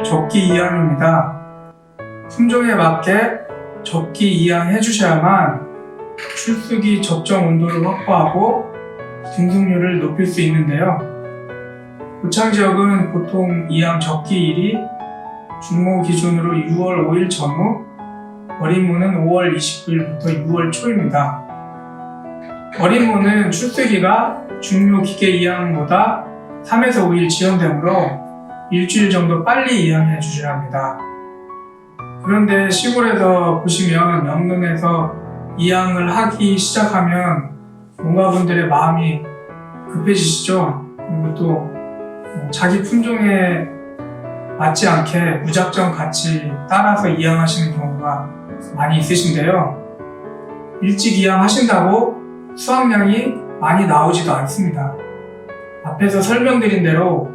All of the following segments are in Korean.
적기 이양입니다. 품종에 맞게 적기 이양해 주셔야만 출수기 적정 온도를 확보하고 등승률을 높일 수 있는데요. 고창 지역은 보통 이양 적기일이 중모 기준으로 6월 5일 전후, 어린 모는 5월 29일부터 6월 초입니다. 어린 모는 출수기가 중요 기계 이양보다 3에서 5일 지연되므로 일주일 정도 빨리 이양해 주셔야 합니다. 그런데 시골에서 보시면 영농에서 이양을 하기 시작하면 농가분들의 마음이 급해지시죠. 그리고 또 자기 품종에 맞지 않게 무작정 같이 따라서 이양하시는 경우가 많이 있으신데요. 일찍 이양하신다고 수확량이 많이 나오지도 않습니다. 앞에서 설명드린 대로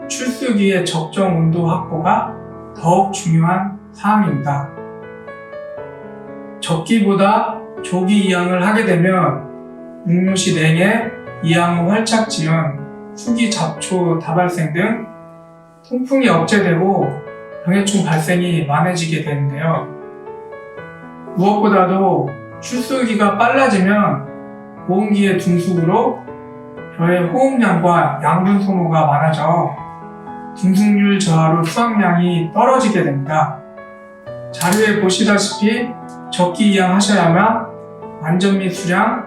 출수기의 적정 온도 확보가 더욱 중요한 사항입니다. 적기보다 조기 이양을 하게 되면 육묘시 냉해, 이양 후 활착 지연, 후기 잡초 다발생 등 통풍이 억제되고 병해충 발생이 많아지게 되는데요. 무엇보다도 출수기가 빨라지면 보온기의 둥숙으로 벼의 호흡량과 양분 소모가 많아져 등승률 저하로 수확량이 떨어지게 됩니다. 자료에 보시다시피 적기 이양 하셔야만 완전미 수량,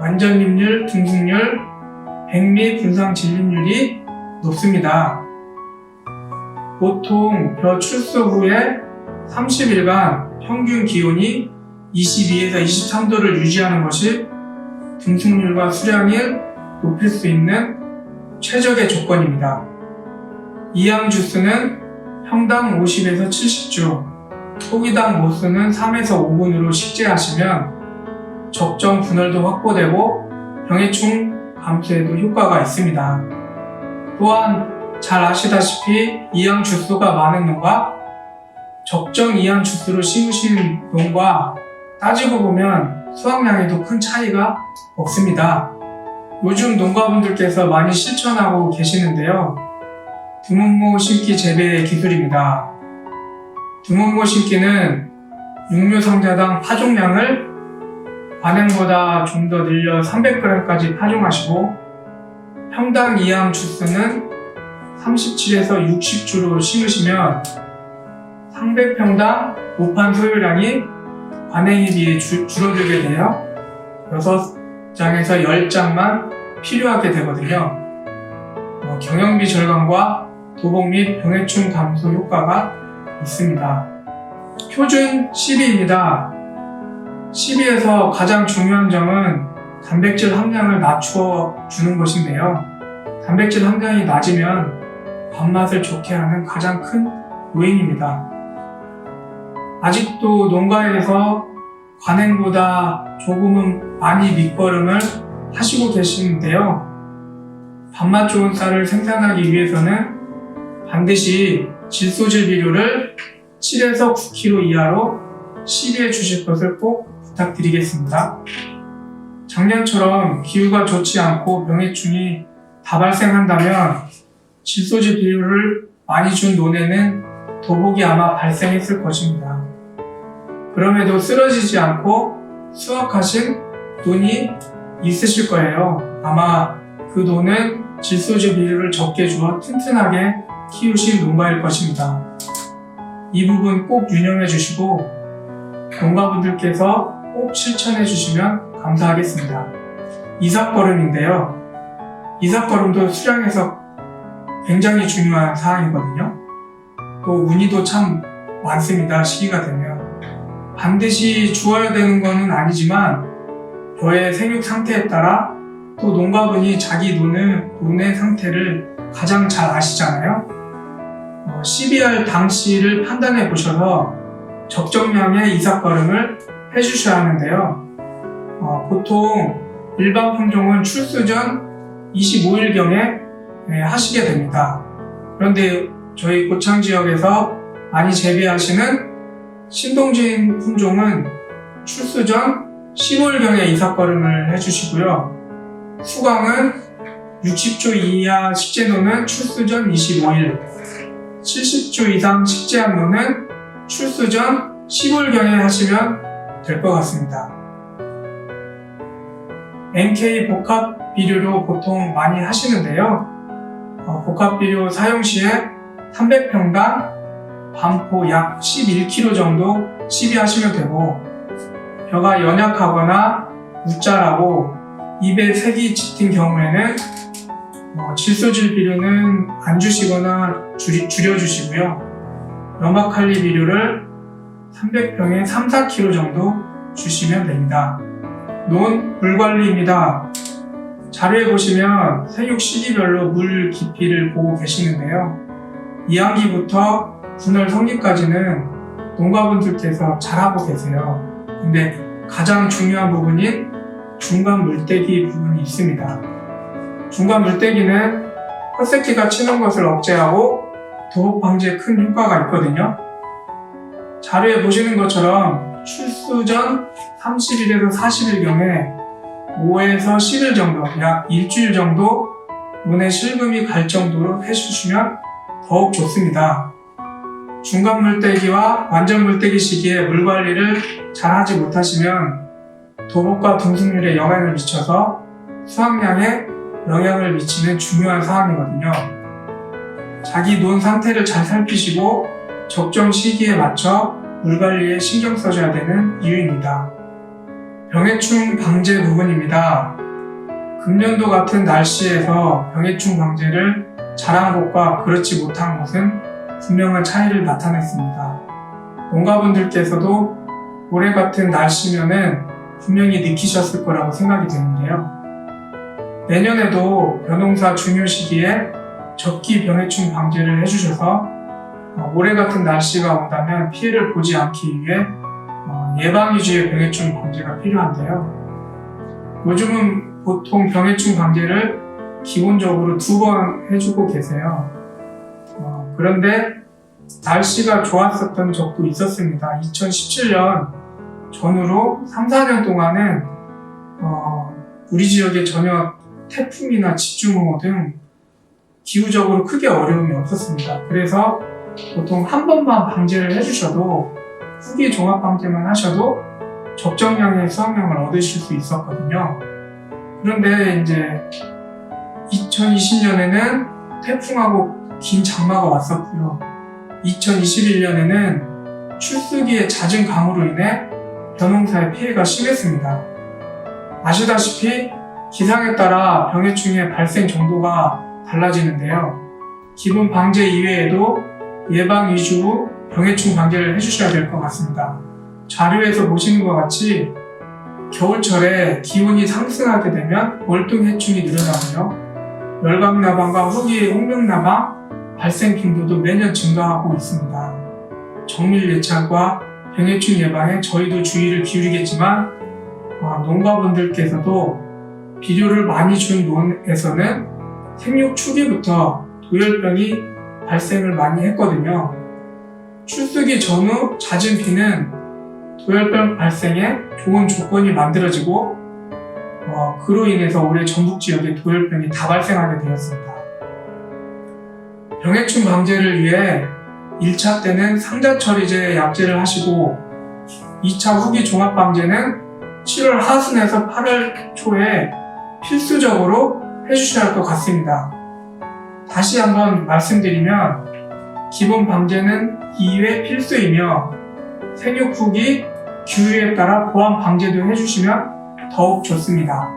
완전립률, 등승률, 백미 분상 진립률이 높습니다. 보통 벼 출수 후에 30일간 평균 기온이 22에서 23도를 유지하는 것이 등승률과 수량을 높일 수 있는 최적의 조건입니다. 이양 주수는 평당 50에서 70주, 토기당 모수는 3에서 5분으로 식재하시면 적정 분할도 확보되고 병해충 감소에도 효과가 있습니다. 또한 잘 아시다시피 이양 주수가 많은 농가, 적정 이양 주수로 심으신 농가 따지고 보면 수확량에도 큰 차이가 없습니다. 요즘 농가분들께서 많이 실천하고 계시는데요. 드문모 심기 재배 기술입니다. 드문모 심기는 육묘 상자당 파종량을 관행보다 좀 더 늘려 300g까지 파종하시고 평당 이양 주수는 37에서 60주로 심으시면 상백평당 모판 소요량이 관행에 비해 줄어들게 되어 6장에서 10장만 필요하게 되거든요. 경영비 절감과 도복 및 병해충 감소 효과가 있습니다. 표준 12입니다. 12에서 가장 중요한 점은 단백질 함량을 낮추어 주는 것인데요. 단백질 함량이 낮으면 밥맛을 좋게 하는 가장 큰 요인입니다. 아직도 농가에서 관행보다 조금은 많이 밑거름을 하시고 계시는데요. 밥맛 좋은 쌀을 생산하기 위해서는 반드시 질소질 비료를 7에서 9kg 이하로 시비해 주실 것을 꼭 부탁드리겠습니다. 작년처럼 기후가 좋지 않고 병해충이 다발생한다면 질소질 비료를 많이 준 논에는 도복이 아마 발생했을 것입니다. 그럼에도 쓰러지지 않고 수확하신 논이 있으실 거예요. 아마 그 논은 질소질 비료를 적게 주어 튼튼하게 키우신 농가일 것입니다. 이 부분 꼭 유념해 주시고 농가분들께서 꼭 실천해 주시면 감사하겠습니다. 이삭거름인데요. 이삭거름도 수량에서 굉장히 중요한 사항이거든요. 또 문의도 참 많습니다. 시기가 되면. 반드시 주어야 되는 것은 아니지만 벼의 생육 상태에 따라 또 농가분이 자기 논의 상태를 가장 잘 아시잖아요. 12월 당시를 판단해 보셔서 적정량의 이삭거름을 해주셔야 하는데요. 보통 일반 품종은 출수 전 25일경에 하시게 됩니다. 그런데 저희 고창 지역에서 많이 재배하시는 신동진 품종은 출수 전 15일경에 이삭거름을 해주시고요. 수광은 60주 이하 식재료는 출수 전 25일, 70주 이상 식재한 노는 출수 전 10월경에 하시면 될 것 같습니다. NK 복합 비료로 보통 많이 하시는데요. 복합 비료 사용 시에 300평당 반포 약 11kg 정도 시비하시면 되고, 벼가 연약하거나 무자라고 입에 색이 짙은 경우에는 질소질 비료는 안 주시거나 줄여주시고요. 염화칼리 비료를 300평에 3-4kg 정도 주시면 됩니다. 논 물관리입니다. 자료에 보시면 생육 시기별로 물 깊이를 보고 계시는데요. 2학기부터 분월 성립까지는 농가분들께서 잘하고 계세요. 근데 가장 중요한 부분인 중간 물때기 부분이 있습니다. 중간 물때기는 헛새끼가 치는 것을 억제하고 도복 방지에 큰 효과가 있거든요. 자료에 보시는 것처럼 출수 전 30일에서 40일경에 5에서 10일 정도, 약 일주일 정도 논에 실금이 갈 정도로 해주시면 더욱 좋습니다. 중간 물때기와 완전 물때기 시기에 물 관리를 잘 하지 못하시면 도복과 등승률에 영향을 미쳐서 수확량에 영향을 미치는 중요한 사항이거든요. 자기 논 상태를 잘 살피시고 적정 시기에 맞춰 물 관리에 신경 써줘야 되는 이유입니다. 병해충 방제 부분입니다. 금년도 같은 날씨에서 병해충 방제를 잘한 곳과 그렇지 못한 곳은 분명한 차이를 나타냈습니다. 농가분들께서도 올해 같은 날씨면은 분명히 느끼셨을 거라고 생각이 되는데요. 내년에도 벼농사 중요 시기에 적기 병해충 방제를 해주셔서 올해 같은 날씨가 온다면 피해를 보지 않기 위해 예방 위주의 병해충 방제가 필요한데요. 요즘은 보통 병해충 방제를 기본적으로 2번 해주고 계세요. 그런데 날씨가 좋았었던 적도 있었습니다. 2017년 전후로 3-4년 동안은 우리 지역에 전혀 태풍이나 집중호우 등 기후적으로 크게 어려움이 없었습니다. 그래서 보통 한 번만 방제를 해주셔도 후기 종합 방제만 하셔도 적정량의 수확량을 얻으실 수 있었거든요. 그런데 이제 2020년에는 태풍하고 긴 장마가 왔었고요. 2021년에는 출수기의 잦은 강우로 인해 벼농사의 피해가 심했습니다. 아시다시피 기상에 따라 병해충의 발생 정도가 달라지는데요. 기본 방제 이외에도 예방 위주 병해충 방제를 해주셔야 될 것 같습니다. 자료에서 보시는 것 같이 겨울철에 기온이 상승하게 되면 월등해충이 늘어나고요. 열강나방과 후기 홍명나방 발생 빈도도 매년 증가하고 있습니다. 정밀 예찰과 병해충 예방에 저희도 주의를 기울이겠지만 농가분들께서도 비료를 많이 준 논에서는 생육 초기부터 도열병이 발생을 많이 했거든요. 출수기 전후 잦은 비는 도열병 발생에 좋은 조건이 만들어지고 그로 인해서 올해 전북 지역에 도열병이 다 발생하게 되었습니다. 병해충 방제를 위해 1차 때는 상자처리제 약제를 하시고 2차 후기 종합 방제는 7월 하순에서 8월 초에 필수적으로 해주셔야 할 것 같습니다. 다시 한번 말씀드리면 기본 방제는 2회 필수이며 생육 후기 기후에 따라 보완 방제도 해주시면 더욱 좋습니다.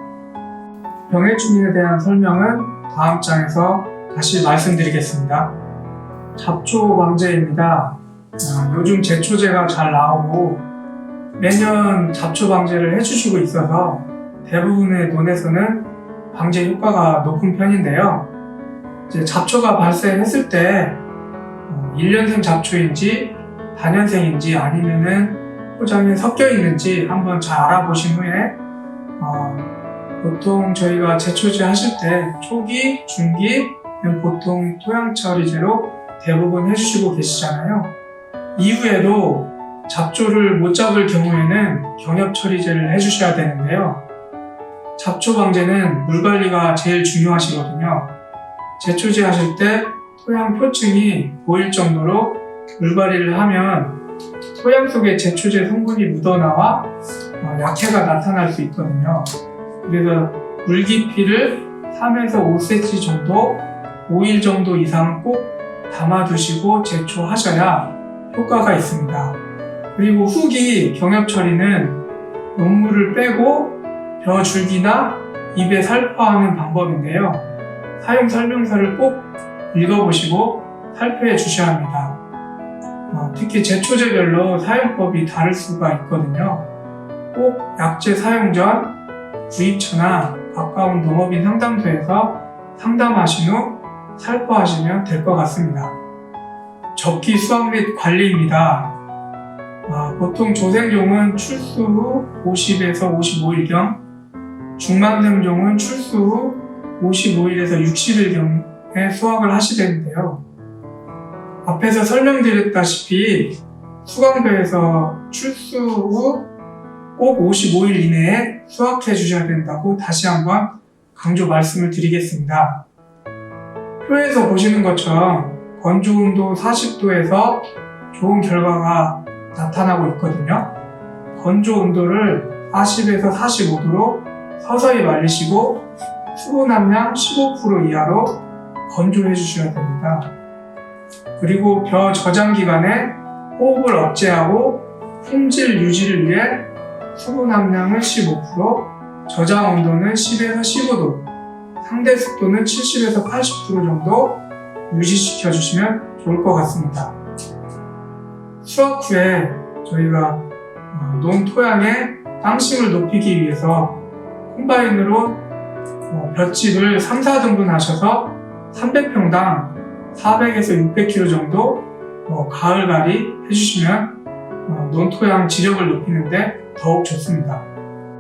병해충에 대한 설명은 다음 장에서 다시 말씀드리겠습니다. 잡초 방제입니다. 요즘 제초제가 잘 나오고 매년 잡초 방제를 해주시고 있어서 대부분의 논에서는 방제 효과가 높은 편인데요. 이제 잡초가 발생했을 때 1년생 잡초인지 단연생인지 아니면은 포장에 섞여 있는지 한번 잘 알아보신 후에 보통 저희가 제초제 하실 때 초기, 중기는 보통 토양처리제로 대부분 해주시고 계시잖아요. 이후에도 잡초를 못 잡을 경우에는 경협처리제를 해주셔야 되는데요. 잡초 방제는 물 관리가 제일 중요하시거든요. 제초제 하실 때 토양 표층이 보일 정도로 물갈이를 하면 토양 속에 제초제 성분이 묻어나와 약해가 나타날 수 있거든요. 그래서 물 깊이를 3에서 5cm 정도, 5일 정도 이상 꼭 담아두시고 제초하셔야 효과가 있습니다. 그리고 후기 병엽 처리는 녹물을 빼고 벼 줄기나 잎에 살포하는 방법인데요. 사용 설명서를 꼭 읽어보시고 살포해 주셔야 합니다. 특히 제초제별로 사용법이 다를 수가 있거든요. 꼭 약제 사용 전 구입처나 가까운 농업인 상담소에서 상담하신 후 살포하시면 될 것 같습니다. 적기 수확 및 관리입니다. 보통 조생종은 출수 후 50에서 55일경, 중간생종은 출수 후 55일에서 60일경에 수확을 하시되는데요. 앞에서 설명드렸다시피 수강배에서 출수 후 꼭 55일 이내에 수확해 주셔야 된다고 다시 한번 강조 말씀을 드리겠습니다. 표에서 보시는 것처럼 건조 온도 40도에서 좋은 결과가 나타나고 있거든요. 건조 온도를 40에서 45도로 서서히 말리시고 수분 함량 15% 이하로 건조해 주셔야 됩니다. 그리고 벼 저장 기간에 호흡을 억제하고 품질 유지를 위해 수분 함량은 15%, 저장 온도는 10에서 15도, 상대 습도는 70에서 80% 정도 유지시켜 주시면 좋을 것 같습니다. 수확 후에 저희가 논 토양의 땅심을 높이기 위해서 콤바인으로 볏짚을 3, 4등분 하셔서 300평당 400에서 600kg 정도 가을갈이 해주시면 논토양 지력을 높이는데 더욱 좋습니다.